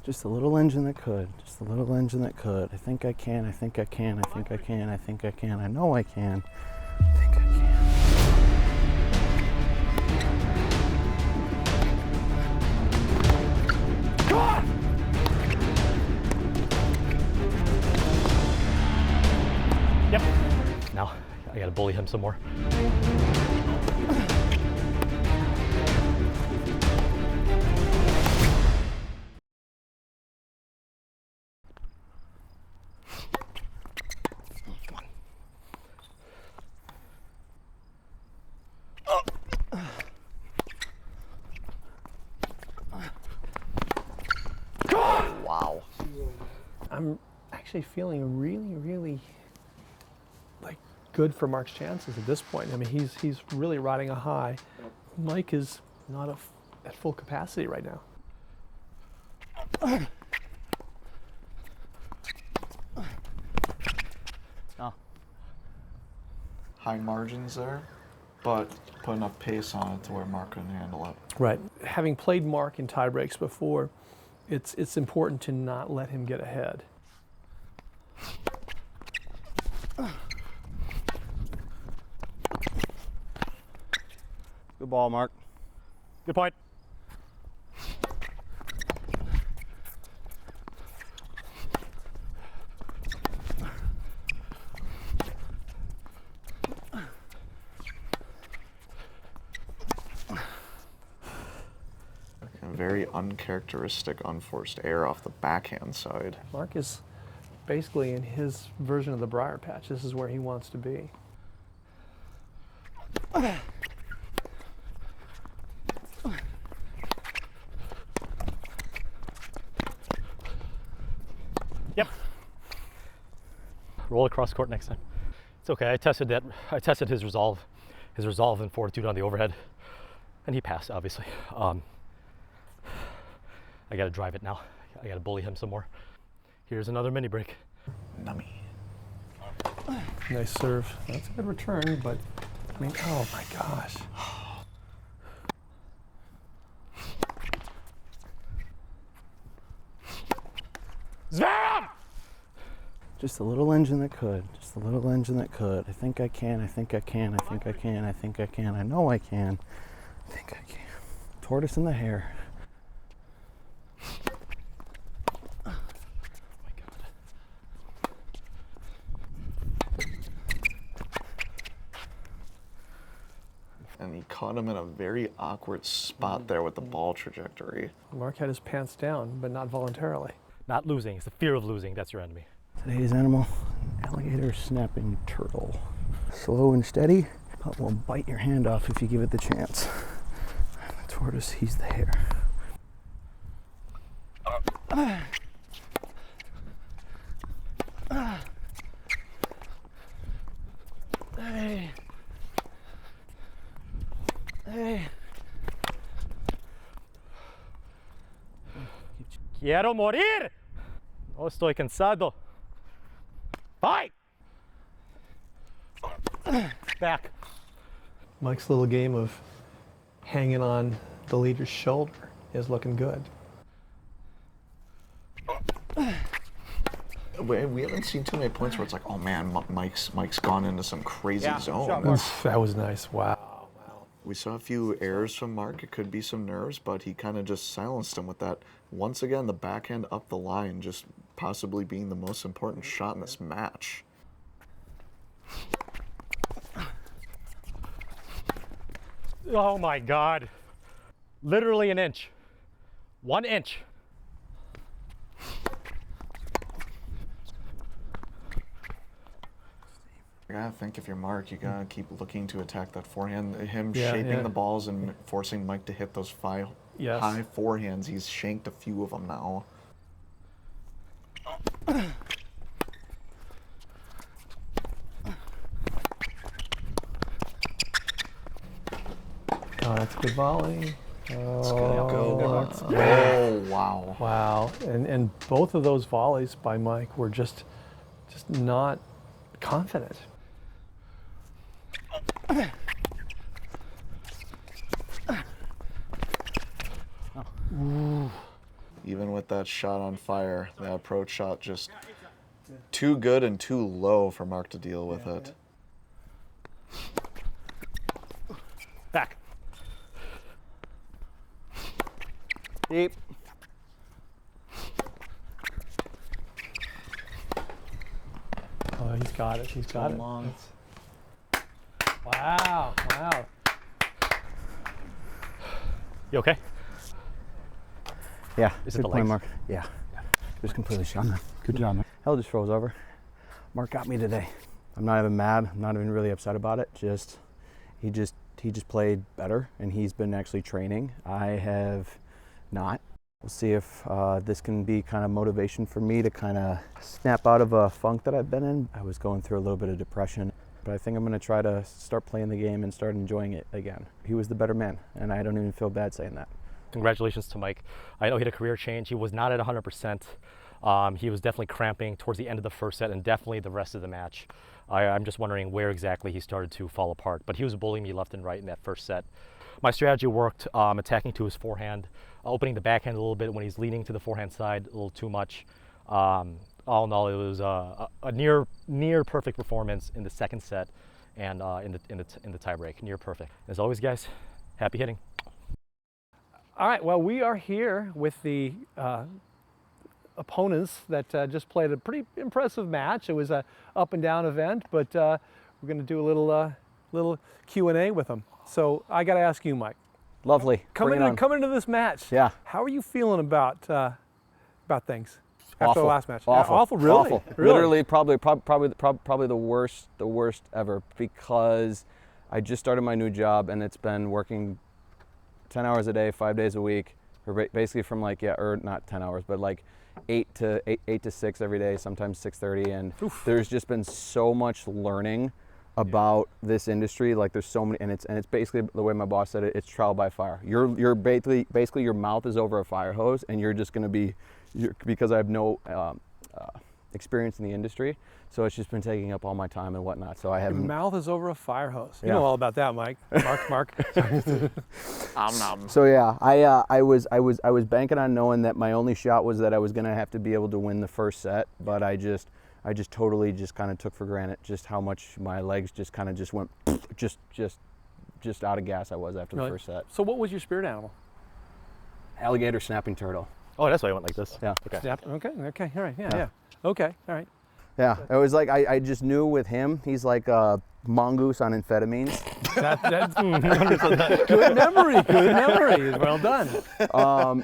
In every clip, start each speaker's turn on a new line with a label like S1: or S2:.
S1: Just a little engine that could. Just a little engine that could. I think I can. I think I can. I think I can. I think I can. I know I can. I think I can. Come on!
S2: Yep. Now I gotta bully him some more.
S3: Wow. I'm actually feeling really like good for Mark's chances at this point. I mean, he's really riding a high. Mike is not at full capacity right now.
S1: Oh.
S4: High margins there, but put enough pace on it to where Mark couldn't handle it.
S3: Right. Having played Mark in tie breaks before, it's important to not let him get ahead.
S1: Good ball, Mark.
S2: Good point.
S4: Very uncharacteristic unforced air off the backhand side.
S3: Mark is basically in his version of the briar patch. This is where he wants to be.
S2: Yep. Roll across court next time. It's okay. I tested his resolve and fortitude on the overhead, and he passed, obviously. I gotta drive it now. I gotta bully him some more. Here's another mini break.
S4: Nummy.
S3: Nice serve. That's a good return, but I mean, oh my gosh.
S2: Zverev!
S1: Just a little engine that could. Just a little engine that could. I think I can. I think I can. I think I can. I think I can. I know I can. I think I can. Tortoise in the hare.
S4: And he caught him in a very awkward spot there with the ball trajectory.
S3: Mark had his pants down, but not voluntarily.
S2: Not losing. It's the fear of losing. That's your enemy.
S1: Today's animal, an alligator snapping turtle. Slow and steady, but will bite your hand off if you give it the chance. I'm the tortoise, he's the hare. Hey. Hey.
S2: Quiero morir. No estoy cansado. Fight. Back.
S3: Mike's little game of hanging on the leader's shoulder is looking good.
S4: We haven't seen too many points where it's like, oh man, Mike's gone into some crazy zone.
S3: Oof, that was nice. Wow.
S4: We saw a few errors from Mark. It could be some nerves, but he kind of just silenced him with that. Once again, the backhand up the line just possibly being the most important shot in this match.
S2: Oh my God. Literally an inch. 1 inch.
S4: I gotta think if you're Mark, you gotta keep looking to attack that forehand. Him shaping the balls and forcing Mike to hit those high forehands. He's shanked a few of them now.
S3: Oh, that's a good volley.
S4: It's gonna go.
S3: Oh,
S4: wow.
S3: Wow. And both of those volleys by Mike were just not confident.
S4: Ooh. even with that shot on fire, that approach shot just too good and too low for Mark to deal with it.
S2: Back.
S1: Deep.
S3: Oh, he's got it. He's got it.
S1: Long.
S3: Wow. Wow.
S2: You okay?
S1: Yeah.
S2: Is it
S1: good
S2: the
S1: play,
S2: legs?
S1: Mark. Yeah. Just completely shot, man. Good job, man. Hell just froze over. Mark got me today. I'm not even mad. I'm not even really upset about it. He just played better, and he's been actually training. I have not. We'll see if this can be kind of motivation for me to kind of snap out of a funk that I've been in. I was going through a little bit of depression, but I think I'm going to try to start playing the game and start enjoying it again. He was the better man, and I don't even feel bad saying that.
S2: Congratulations to Mike. I know he had a career change. He was not at 100%. He was definitely cramping towards the end of the first set and definitely the rest of the match. I'm just wondering where exactly he started to fall apart, but he was bullying me left and right in that first set. My strategy worked, attacking to his forehand, opening the backhand a little bit when he's leaning to the forehand side a little too much. All in all, it was a near perfect performance in the second set and in the tiebreak, near perfect. As always, guys, happy hitting.
S3: All right, well, we are here with the opponents that just played a pretty impressive match. It was a up and down event, but we're going to do a little Q&A with them. So I got to ask you, Mike.
S1: Lovely.
S3: Coming into this match,
S1: Yeah.
S3: how are you feeling about things after
S1: Awful.
S3: the last match?
S1: Awful.
S3: Awful, really?
S1: Awful.
S3: Really?
S1: Literally, probably the worst ever, because I just started my new job and it's been working 10 hours a day, 5 days a week, or basically from like, or not 10 hours, but like 8 to 6 every day, sometimes 6:30, and there's just been so much learning about this industry. Like there's so many, and it's basically the way my boss said it, it's trial by fire. You're basically your mouth is over a fire hose, and you're just going to be, because I have no experience in the industry, so it's just been taking up all my time and whatnot. So I
S3: Your
S1: haven't.
S3: mouth is over a fire hose. You
S1: Yeah.
S3: know all about that, Mike. Mark.
S1: So yeah, I was banking on knowing that my only shot was that I was gonna have to be able to win the first set, but I just totally just kind of took for granted just how much my legs just kind of just went just out of gas I was after the
S3: Really?
S1: first set.
S3: So what was your spirit animal?
S1: Alligator snapping turtle.
S2: Oh, that's why I went like this.
S1: Yeah.
S2: Okay.
S3: Snap. Okay, all right,
S1: Yeah.
S3: yeah. Okay, all right.
S1: Yeah, it was like I just knew with him, he's like a mongoose on amphetamines.
S3: Good memory. Well done.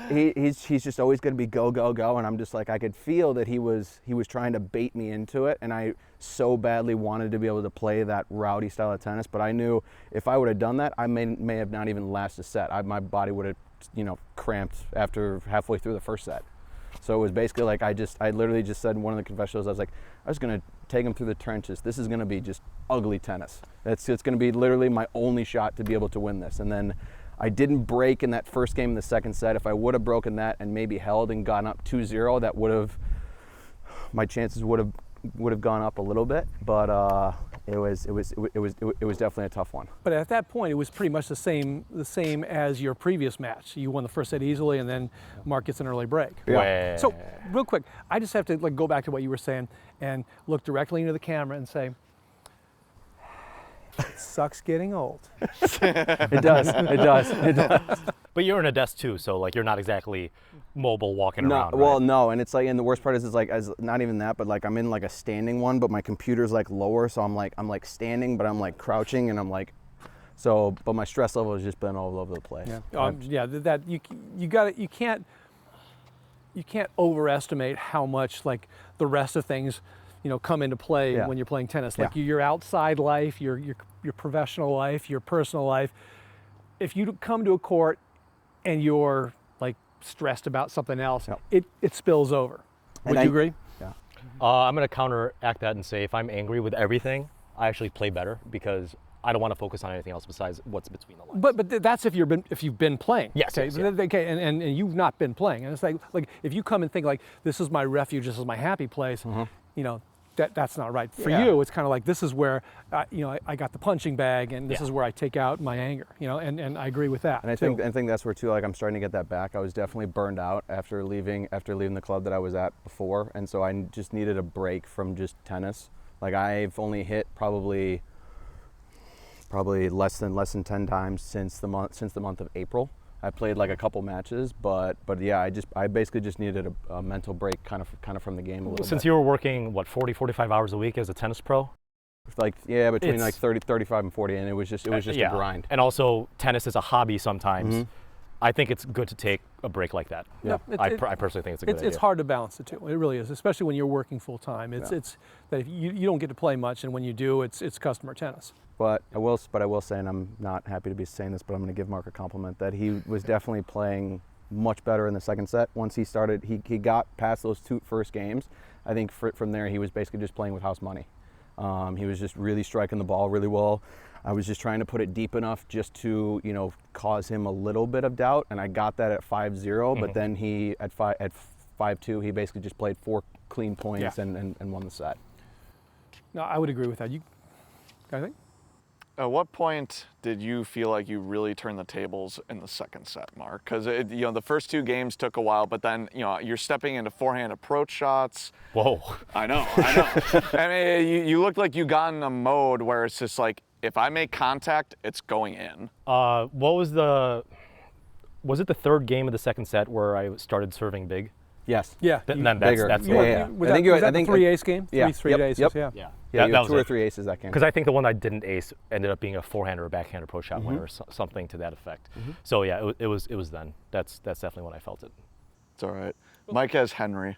S1: He's just always going to be go, and I'm just like, I could feel that he was trying to bait me into it, and I so badly wanted to be able to play that rowdy style of tennis, but I knew if I would have done that, I may have not even lasted a set. My body would have cramped after halfway through the first set. So it was basically like I literally just said in one of the confessionals, I was like, I was going to take him through the trenches. This is going to be just ugly tennis. It's going to be literally my only shot to be able to win this. And then I didn't break in that first game in the second set. If I would have broken that and maybe held and gone up 2-0, that would have, my chances would have gone up a little bit. But it was definitely a tough one.
S3: But at that point, it was pretty much the same as your previous match. You won the first set easily, and then Mark gets an early break.
S1: Yeah.
S3: So, real quick, I just have to go back to what you were saying and look directly into the camera and say, "It sucks getting old."
S1: It does.
S2: But you're in a desk too, so like you're not exactly mobile walking around.
S1: Well,
S2: right?
S1: no, and it's like, and the worst part is like, as not even that, but like I'm in like a standing one, but my computer's like lower, so I'm like standing, but I'm like crouching, and I'm like, so, but my stress level has just been all over the place.
S3: Yeah, that you can't overestimate how much like the rest of things, come into play when you're playing tennis. Like your outside life, your professional life, your personal life. If you come to a court and you're like stressed about something else, it spills over. Would you agree?
S1: Yeah.
S2: I'm going to counteract that and say if I'm angry with everything, I actually play better because I don't want to focus on anything else besides what's between the lines.
S3: But that's if you've been playing.
S2: Yes.
S3: Okay.
S2: Yes, yeah.
S3: Okay. And you've not been playing. And it's like if you come and think like this is my refuge, this is my happy place. that's not right. For
S1: Yeah.
S3: you, it's kind of like, this is where, I got the punching bag, and this
S2: Yeah.
S3: is where I take out my anger, and I agree with that.
S1: And I think that's where too, like, I'm starting to get that back. I was definitely burned out after leaving the club that I was at before, and so I just needed a break from just tennis. Like, I've only hit probably less than 10 times since the month of April. I played like a couple matches, but yeah, I basically just needed a mental break kind of from the game a little
S2: Since
S1: bit.
S2: you were working, what, 40, 45 hours a week as a tennis pro?
S1: Like, yeah, between
S2: It's-
S1: like 35 and 40, and it was just
S2: Yeah.
S1: a grind.
S2: And also, tennis is a hobby sometimes.
S1: Mhm.
S2: I think it's good to take a break like that.
S1: Yeah.
S2: I personally think it's a good idea.
S3: It's hard to balance the two. It really is, especially when you're working full time. It's
S1: Yeah.
S3: it's that if you don't get to play much, and when you do, it's customer tennis.
S1: But I will say, and I'm not happy to be saying this, but I'm going to give Mark a compliment that he was definitely playing much better in the second set. Once he started, he got past those two first games. I think from there he was basically just playing with house money. He was just really striking the ball really well. I was just trying to put it deep enough just to, cause him a little bit of doubt, and I got that at 5-0. But then he at 5-2, he basically just played 4 clean points and won the set.
S3: No, I would agree with that. I think.
S4: At what point did you feel like you really turned the tables in the second set, Mark? Because the first 2 games took a while, but then you're stepping into forehand approach shots.
S2: Whoa.
S4: I know. I mean, you looked like you got in a mode where it's just like, if I make contact, it's going in.
S2: Was it the third game of the second set where I started serving big?
S1: Yes.
S3: Yeah.
S2: Then that's
S1: bigger.
S2: the
S1: Yeah,
S2: one.
S1: yeah.
S3: Was
S1: I
S3: that,
S1: think you-
S3: was
S1: I
S3: that
S1: think-
S3: the 3 ace game?
S1: Yeah.
S3: Three
S1: Yep.
S3: aces.
S1: Yep.
S3: Yeah.
S2: Yeah.
S1: Yeah, you
S2: that
S1: had
S2: was
S1: 2 or
S2: it.
S1: 3 aces that game.
S2: Because I think the one I didn't ace ended up being a forehand or a backhand approach shot winner or something to that effect. So yeah, it was then. That's definitely when I felt it.
S4: It's all right. Mike has Henry.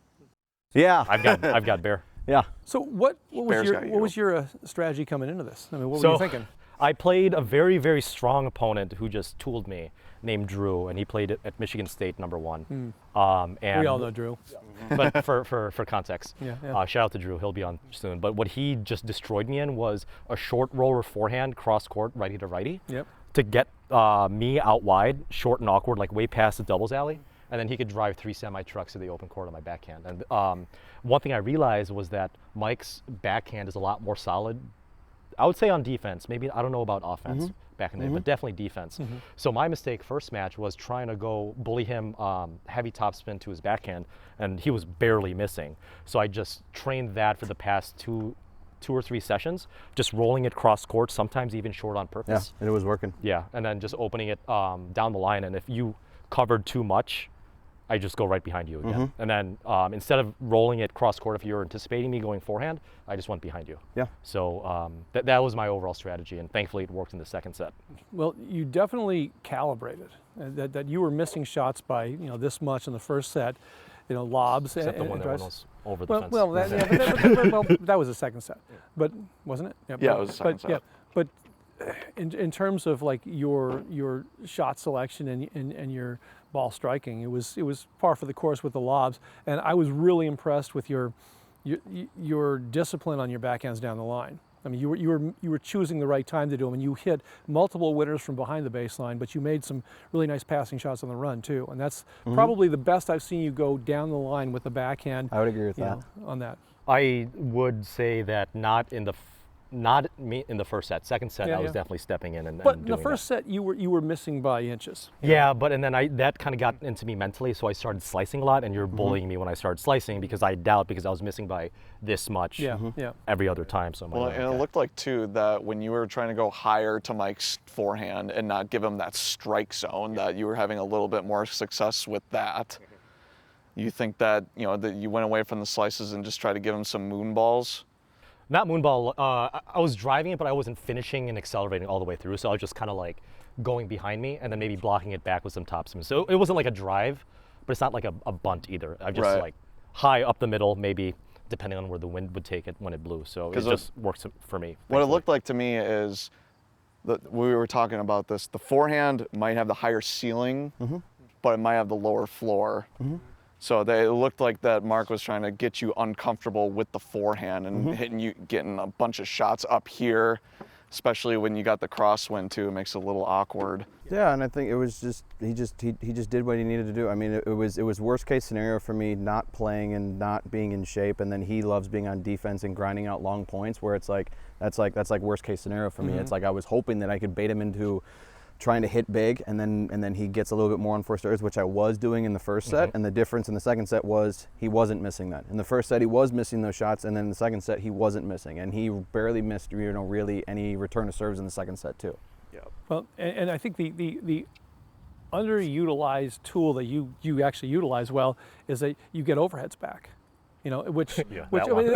S1: Yeah.
S2: I've got Bear.
S1: Yeah.
S3: So what
S4: Bears got you.
S3: was your strategy coming into this? I mean, what were
S2: So
S3: you thinking?
S2: I played a very, very strong opponent who just tooled me, named Drew, and he played at Michigan State #1. And
S3: We all know Drew.
S2: but for context,
S3: Yeah.
S2: shout out to Drew. He'll be on soon. But what he just destroyed me in was a short roller forehand, cross court, righty to righty,
S3: Yep.
S2: to get me out wide, short and awkward, like way past the doubles alley. And then he could drive 3 semi-trucks to the open court on my backhand. And one thing I realized was that Mike's backhand is a lot more solid, I would say, on defense. Maybe, I don't know about offense back in the day, but definitely defense. So my mistake first match was trying to go bully him heavy topspin to his backhand, and he was barely missing. So I just trained that for the past two or 3 sessions, just rolling it cross court, sometimes even short on
S1: Yeah.
S2: purpose.
S1: And it was working.
S2: Yeah, and then just opening it down the line. And if you covered too much, I just go right behind you again. And then instead of rolling it cross court, if you were anticipating me going forehand, I just went behind you.
S1: Yeah.
S2: So that was my overall strategy, and thankfully it worked in the second set.
S3: Well, you definitely calibrated that you were missing shots by this much in the first set, lobs
S2: Except the
S3: and
S2: one that
S3: drives.
S2: was over the
S3: Well,
S2: fence.
S3: well, that was the second set, but wasn't it?
S4: Yeah, it was the second set.
S3: Yeah, but in terms of like your shot selection and your ball striking, it was par for the course with the lobs, and I was really impressed with your discipline on your backhands down the line. I mean, you were choosing the right time to do them, and you hit multiple winners from behind the baseline, but you made some really nice passing shots on the run too, and that's probably the best I've seen you go down the line with the backhand.
S1: I would agree with
S3: you
S1: that.
S3: know, on that.
S2: I would say that not in the first set. Second set,
S3: Yeah,
S2: I was
S3: yeah.
S2: definitely stepping in and
S3: But
S2: and
S3: the
S2: doing
S3: first set, you were missing by inches.
S2: that. Yeah, but and then that kind of got into me mentally, so I started slicing a lot, and you're bullying me when I started slicing because I was missing by this much
S3: Yeah, yeah.
S2: every other time. So I'm like,
S4: Well,
S2: oh,
S4: and
S2: okay.
S4: it looked like, too, that when you were trying to go higher to Mike's forehand and not give him that strike zone, that you were having a little bit more success with that. You think that, that you went away from the slices and just tried to give him some moon balls?
S2: Not moonball. I was driving it, but I wasn't finishing and accelerating all the way through. So I was just kind of like going behind me and then maybe blocking it back with some topspin. So it wasn't like a drive, but it's not like a bunt either. I just
S4: Right.
S2: like high up the middle, maybe depending on where the wind would take it when it blew. So it
S4: 'Cause
S2: just works for me.
S4: What it
S2: thankfully.
S4: looked like to me is that we were talking about this. The forehand might have the higher ceiling, but it might have the lower floor. So it looked like that Mark was trying to get you uncomfortable with the forehand and getting a bunch of shots up here. especially when you got the crosswind too. It makes it a little awkward.
S1: Yeah, and I think it was just he just did what he needed to do. I mean, it was worst case scenario for me not playing and not being in shape, and then he loves being on defense and grinding out long points. Where it's like that's like worst case scenario for me. It's like I was hoping that I could bait him into trying to hit big, and then he gets a little bit more on first serves, which I was doing in the first set. And the difference in the second set was he wasn't missing that. In the first set, he was missing those shots, and then in the second set, he wasn't missing, and he barely missed, really any return of serves in the second set too.
S3: Well, and I think the underutilized tool that you actually utilize well is that you get overheads back. You know, which
S2: Yeah,
S3: which
S2: that
S3: I mean,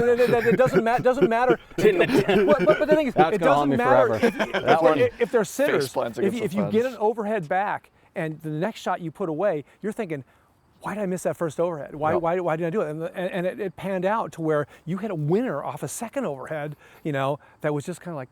S3: it doesn't matter. But the thing is,
S1: That's
S3: it
S1: gonna haunt
S3: doesn't
S1: me
S3: matter
S1: forever.
S3: if they're sitters.
S4: plants against
S3: If
S4: the
S3: you get
S4: fence.
S3: an overhead back and the next shot you put away, you're thinking, why did I miss that first overhead? Why did I do it? And it panned out to where you hit a winner off a second overhead. You know, that was just kind of like,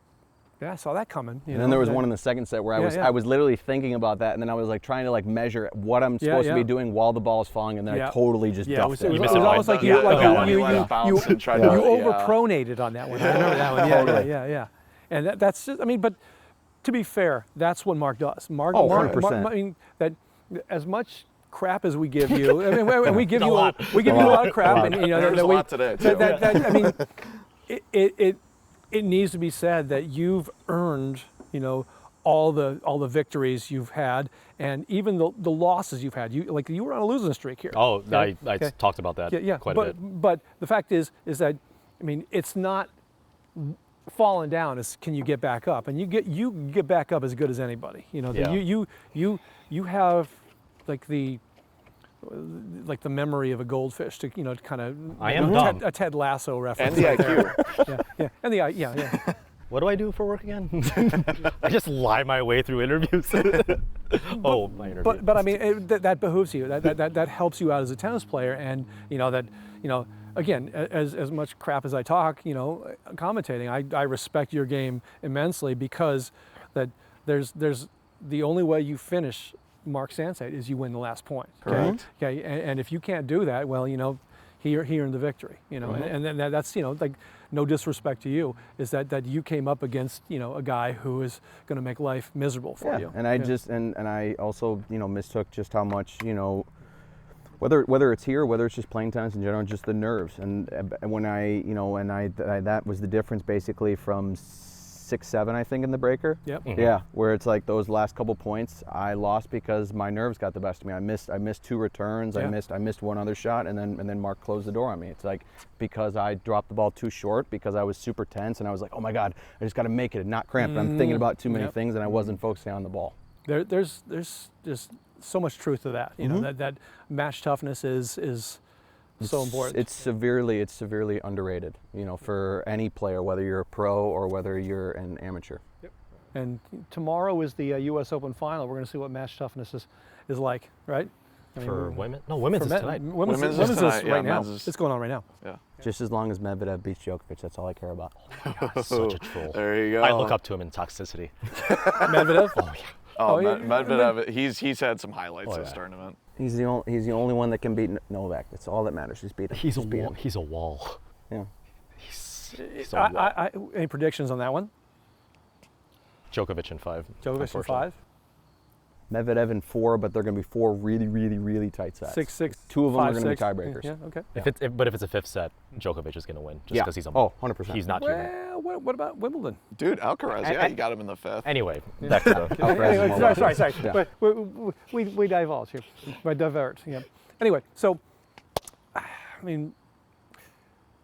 S3: yeah, I saw that coming.
S1: And then there was one in the second set where I was literally thinking about that, and then I was like trying to like measure what I'm supposed to be doing while the ball is falling, and then I totally just duffed
S3: It
S1: it.
S3: was almost like you
S4: you
S3: overpronated on that one. I remember that one. Yeah. And that's just, I mean, but to be fair, that's what Mark does. Mark,
S1: 100%.
S3: I mean, that as much crap as we give you, I mean, we give you a lot of crap, and you know,
S4: There's a lot today, too.
S3: I mean, it needs to be said that you've earned, you know, all the victories you've had, and even the losses you've had. You were on a losing streak here.
S2: Oh,
S3: okay?
S2: I talked about that quite a bit.
S3: But the fact is that, I mean, it's not falling down. It's can you get back up, and you get back up as good as anybody. You know, you have like the memory of a goldfish to kind of.
S2: I am dumb.
S3: A Ted Lasso reference.
S4: And the
S3: right
S4: IQ.
S3: there. Yeah, and the yeah.
S2: What do I do for work again? I just lie my way through interviews. My interview.
S3: But I mean that behooves you. That helps you out as a tennis player, and again, as much crap as I talk, commentating, I respect your game immensely, because that there's the only way you finish Mark Sansate is you win the last point.
S4: Correct.
S3: Okay, and if you can't do that, well, he earned the victory. And then that's like, no disrespect to you, is that you came up against a guy who is going to make life miserable for you.
S1: And I just and I also mistook just how much whether it's here, whether it's just playing tennis in general, just the nerves. And when I that was the difference basically from 6-7, I think, in the breaker.
S3: Yep.
S2: Mm-hmm.
S1: Yeah, where it's like those last couple points I lost because my nerves got the best of me. I missed 2 returns.
S3: Yeah.
S1: I missed one other shot, and then Mark closed the door on me. It's like because I dropped the ball too short, because I was super tense, and I was like, oh my God, I just got to make it and not cramp. And I'm thinking about too many things, and I wasn't focusing on the ball.
S3: There's just so much truth to that. That match toughness is so important.
S1: It's severely underrated, for any player, whether you're a pro or whether you're an amateur.
S3: Yep. And tomorrow is the U.S. Open final. We're going to see what match toughness is like, right?
S2: For women? No, women's is tonight.
S3: Women's
S4: is
S3: is
S4: tonight,
S3: right
S4: yeah,
S3: now.
S4: men's is-
S3: It's going on right now.
S4: Yeah.
S1: Just as long as Medvedev beats Djokovic, that's all I care about.
S2: Such a troll.
S4: There you go.
S2: I look up to him in toxicity.
S3: Medvedev?
S2: Oh, yeah.
S4: Oh,
S3: yeah,
S4: Medvedev, he's had some highlights
S2: Oh,
S4: this
S2: yeah.
S4: tournament.
S1: He's the only one that can beat Novak. That's all that matters. Just beat him.
S2: He's a
S1: Just beat
S2: wall.
S1: him.
S2: He's a wall.
S1: Yeah.
S2: He's a wall.
S3: Any predictions on that one?
S2: Djokovic in 5.
S3: Djokovic in
S2: unfortunately.
S3: 5?
S1: Medvedev in 4, but they're going to be 4 really tight sets.
S3: 6-6.
S1: 2 of them
S3: 5,
S1: are going to be
S3: 6.
S1: tiebreakers.
S3: Yeah, okay.
S2: But if it's a 5th set, Djokovic is going to win, just
S1: Yeah.
S2: because he's a
S1: 100%.
S2: he's not human.
S3: Well, what about Wimbledon?
S4: Dude, Alcaraz, you got him in the 5th.
S2: Anyway, back to the.
S1: Alcaraz is
S3: Anyway,
S1: more
S3: sorry.
S1: Yeah.
S3: We divulge here. We divert. Yeah. Anyway, so, I mean,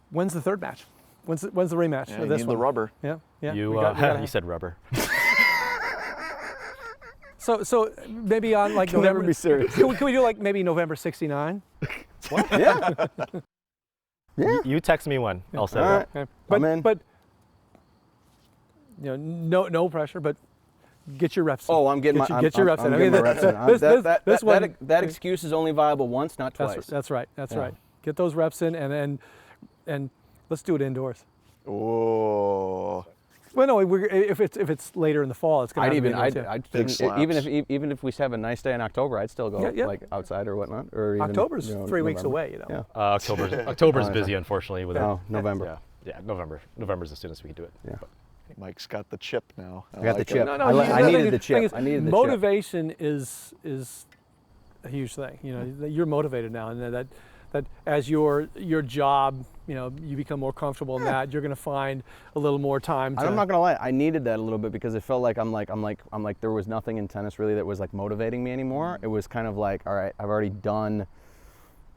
S3: when's the third match? When's the rematch
S4: Yeah,
S3: of
S4: you
S3: this
S4: need
S3: one?
S4: the rubber.
S3: Yeah.
S2: You
S3: we gotta
S2: you
S3: have-
S2: said rubber.
S3: So maybe on like
S1: Can
S3: November.
S1: never be serious.
S3: Can we do like maybe November '69?
S1: Yeah. Yeah.
S2: You text me when. I'll set
S1: All
S2: it
S1: right.
S2: up.
S3: Okay.
S1: I'm in.
S3: But no pressure. But get your reps. in.
S1: Oh, I'm getting my
S3: Get your reps in.
S1: I'm
S3: Okay,
S1: getting my reps in.
S3: this one-
S1: That excuse is only viable once, not twice.
S3: That's right. That's
S1: Yeah.
S3: right. Get those reps in, and let's do it indoors.
S4: Oh.
S3: Well, no, if it's later in the fall, it's going to be indoors, yeah.
S4: Big
S1: even if we have a nice day in October, I'd still go
S3: Yeah.
S1: like outside or whatnot. Or even,
S3: October's 3 weeks
S1: November.
S3: away.
S1: Yeah.
S2: October's busy, unfortunately. With
S1: Oh, November.
S2: Yeah, November. November's as soon as we can do it.
S1: Yeah.
S2: But
S4: Mike's got the chip now.
S1: I got the
S4: like it.
S1: chip.
S3: No, no,
S1: I
S3: the
S1: needed the
S3: thing
S1: chip.
S3: is,
S1: I needed the chip.
S3: motivation is a huge thing. You know, that you're motivated now, and that as your job, you know, you become more comfortable in that, you're going to find a little more time.
S1: I'm not gonna lie, I needed that a little bit because it felt like I'm like there was nothing in tennis really that was like motivating me anymore. It was kind of like, all right, I've already done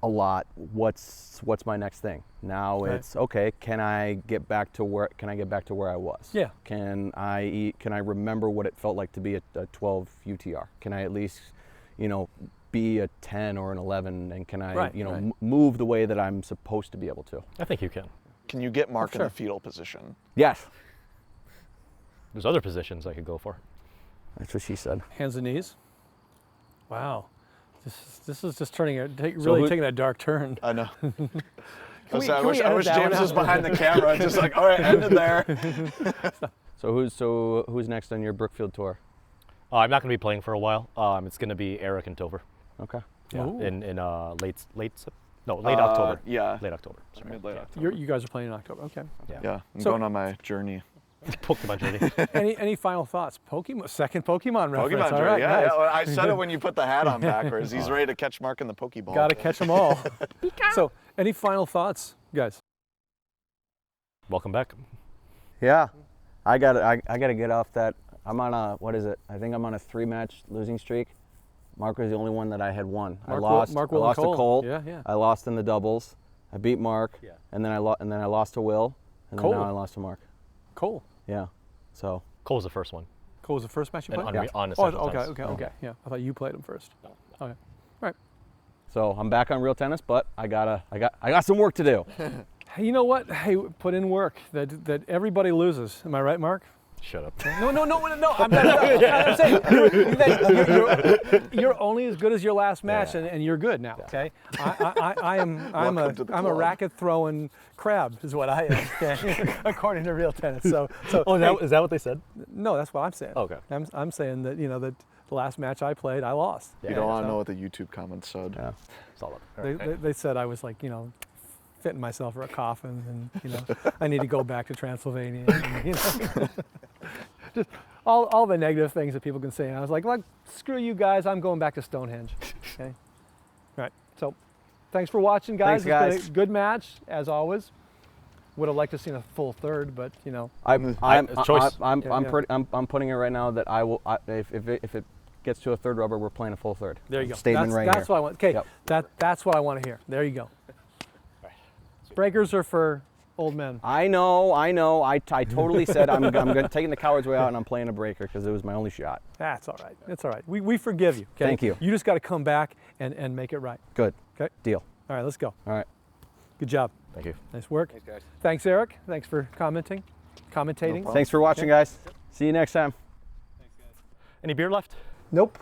S1: a lot. What's my next thing? Now
S3: Right.
S1: it's okay. Can I get back to where I was?
S3: Yeah.
S1: Can I remember what it felt like to be a 12 UTR? Can I at least, you know, be a 10 or an 11, and can I,
S3: Right,
S1: you know,
S3: right.
S1: move the way that I'm supposed to be able to?
S2: I think you can.
S4: Can you get Mark in
S3: sure.
S4: the fetal position?
S1: Yes.
S2: There's other positions I could go for.
S1: That's what she said.
S3: Hands and knees. Wow, this is just turning
S1: who-
S3: taking a dark turn.
S4: I know.
S3: we-
S4: I
S3: can
S4: wish
S3: we edit that
S4: James
S3: one
S4: was
S3: out?
S4: behind the camera, just like, all right, end it there.
S1: So who's next on your Brookfield tour?
S2: I'm not going to be playing for a while. It's going to be Eric and Tover.
S1: Okay.
S2: Yeah,
S3: Ooh.
S2: in late October.
S4: Yeah.
S2: Late October. Sorry.
S4: Mid-late October.
S3: You guys are playing in October. Okay.
S4: Yeah, I'm
S3: So-
S4: going on my journey.
S2: Pokemon journey.
S3: Any final thoughts? Second Pokemon reference.
S4: Pokemon
S3: All
S4: journey.
S3: right,
S4: Yeah,
S3: nice.
S4: yeah. Well, I said it when you put the hat on backwards. He's ready to catch Mark in the Pokeball.
S3: Got to catch them all. So, any final thoughts, guys?
S2: Welcome back.
S1: Yeah, I gotta get off that. I'm on a, what is it? I think I'm on a 3-match losing streak. Mark was the only one that I had won. I lost.
S3: Mark,
S1: I
S3: Will, and
S1: lost to
S3: Cole.
S1: Cole.
S3: Yeah, yeah.
S1: I lost in the doubles. I beat Mark.
S2: Yeah.
S1: And then I lost to Will. And then
S3: Cole.
S1: now I lost to Mark.
S3: Cole.
S1: Yeah. So
S2: Cole's the first one.
S3: Cole was the first match you
S2: And
S3: played?
S2: on
S3: Oh,
S2: Essential
S3: okay,
S2: Tennis.
S3: okay. Yeah, I thought you played him first. Okay.
S1: I'm back on real tennis, but I got some work to do.
S3: Hey, you know what? Hey, put in work. That everybody loses. Am I right, Mark?
S2: Shut up.
S3: No. I'm saying you're only as good as your last match,
S2: Yeah.
S3: and you're good now. Okay. I'm
S4: Welcome to the
S3: a
S4: club.
S3: racket throwing crab is what I am. Okay? According to real tennis. So
S2: Oh,
S3: hey,
S2: is that what they said?
S3: no, that's what I'm saying.
S2: Okay.
S3: I'm saying that that the last match I played, I lost.
S2: Yeah,
S4: You don't want
S3: so-
S4: to know what the YouTube comments said.
S1: Yeah.
S2: Solid.
S3: They said I was like, fitting myself for a coffin, and I need to go back to Transylvania. And, just all the negative things that people can say. And I was like, screw you guys, I'm going back to Stonehenge. Okay. All right. So, thanks for watching, guys.
S1: Thanks, guys.
S3: It's been a good match as always. Would have liked to have seen a full third, but
S1: I'm
S2: choice.
S1: I'm putting it right now that I will. If it gets to a third rubber, we're playing a full third.
S3: there you go.
S1: Statement right
S3: That's
S1: here.
S3: what I want. Okay.
S1: Yep.
S3: That's what I want to hear. There you go. Breakers are for old men.
S1: I know. I totally said I'm taking the coward's way out and I'm playing a breaker because it was my only shot.
S3: That's all right. It's all right. We forgive you. Okay?
S1: Thank you.
S3: You just got to come back and make it right.
S1: Good.
S3: Okay.
S1: Deal.
S3: All right. Let's go.
S1: All right.
S3: Good job.
S2: Thank you.
S3: Nice work. Thanks, guys. Thanks, Eric. Thanks for commentating.
S1: Thanks for watching, guys. See you next time.
S2: Any beer left?
S3: Nope.